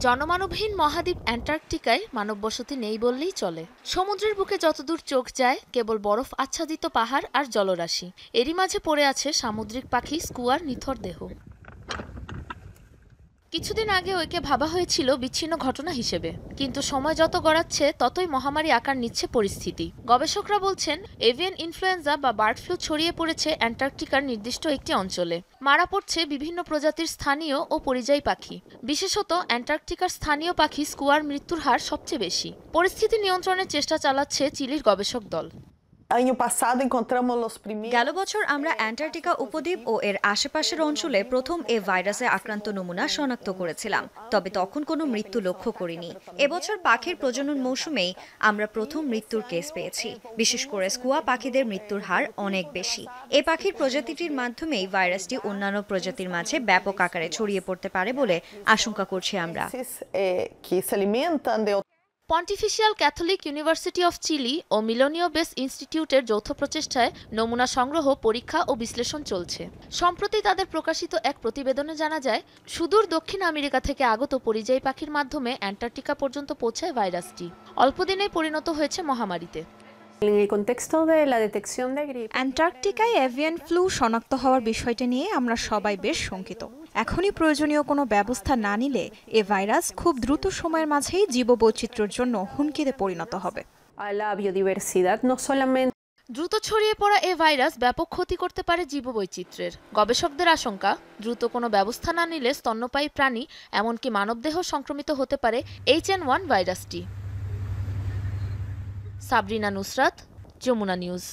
জনমানবহীন মহাদ্বীপ অ্যান্টার্কটিকায় মানব বসতি নেই বললেই চলে। সমুদ্রের বুকে যতদূর চোখ যায় কেবল বরফ আচ্ছাদিত পাহাড় আর জলরাশি। এরই মাঝে পড়ে আছে সামুদ্রিক পাখি স্কুয়ার নিথর দেহ। কিছুদিন আগে ওকে ভাবা হয়েছিল বিচ্ছিন্ন ঘটনা হিসেবে, কিন্তু সময় যত গড়াচ্ছে ততই মহামারী আকার নিচ্ছে পরিস্থিতি। গবেষকরা বলছেন এভিয়ান ইনফ্লুয়েঞ্জা বা বার্ড ফ্লু ছড়িয়ে পড়েছে অ্যান্টার্কটিকার নির্দিষ্ট একটি অঞ্চলে। মারা পড়ছে বিভিন্ন প্রজাতির স্থানীয় ও পরিযায়ী পাখি। বিশেষত অ্যান্টার্কটিকার স্থানীয় পাখি স্কুয়ার মৃত্যুর হার সবচেয়ে বেশি। পরিস্থিতি নিয়ন্ত্রণের চেষ্টা চালাচ্ছে চিলির গবেষক দল। গেল বছর আমরা অ্যান্টার্কটিকা উপদ্বীপ ও এর আশেপাশের অঞ্চলে প্রথম এ ভাইরাসে আক্রান্ত নমুনা শনাক্ত করেছিলাম, তবে তখন কোনো মৃত্যু লক্ষ্য করিনি। এবছর পাখির প্রজনন মৌসুমেই আমরা প্রথম মৃত্যুর কেস পেয়েছি। বিশেষ করে স্কুয়া পাখিদের মৃত্যুর হার অনেক বেশি। এ পাখির প্রজাতিটির মাধ্যমেই ভাইরাসটি অন্যান্য প্রজাতির মাঝে ব্যাপক আকারে ছড়িয়ে পড়তে পারে বলে আশঙ্কা করছি আমরা। Pontifical Catholic University of Chile ও মিলোনিও বেস ইনস্টিটিউটের যৌথ প্রচেষ্টায় নমুনা সংগ্রহ, পরীক্ষা ও বিশ্লেষণ চলছে। সম্প্রতি তাদের প্রকাশিত এক প্রতিবেদনে জানা যায়, সুদূর দক্ষিণ আমেরিকা থেকে আগত পরিযায়ী পাখির মাধ্যমে অ্যান্টার্কটিকা পর্যন্ত পৌঁছায় ভাইরাসটি। অল্পদিনেই পরিণত হয়েছে মহামারীতে। অ্যান্টার্কটিকায় এভিয়ান ফ্লু শনাক্ত হওয়ার বিষয়টি নিয়ে আমরা সবাই বেশ শঙ্কিত। এখনই প্রয়োজনীয় কোনো ব্যবস্থা না নিলে এ ভাইরাস খুব দ্রুত সময়ের মাঝেই জীববৈচিত্র্যের জন্য হুমকিতে পরিণত হবে। দ্রুত ছড়িয়ে পড়া এ ভাইরাস ব্যাপক ক্ষতি করতে পারে জীববৈচিত্র্যের। গবেষকদের আশঙ্কা, দ্রুত কোনো ব্যবস্থা না নিলে স্তন্যপায়ী প্রাণী এমনকি মানবদেহ সংক্রমিত হতে পারে H1N1 ভাইরাসটি। সাবরিনা নুসরাত, যমুনা নিউজ।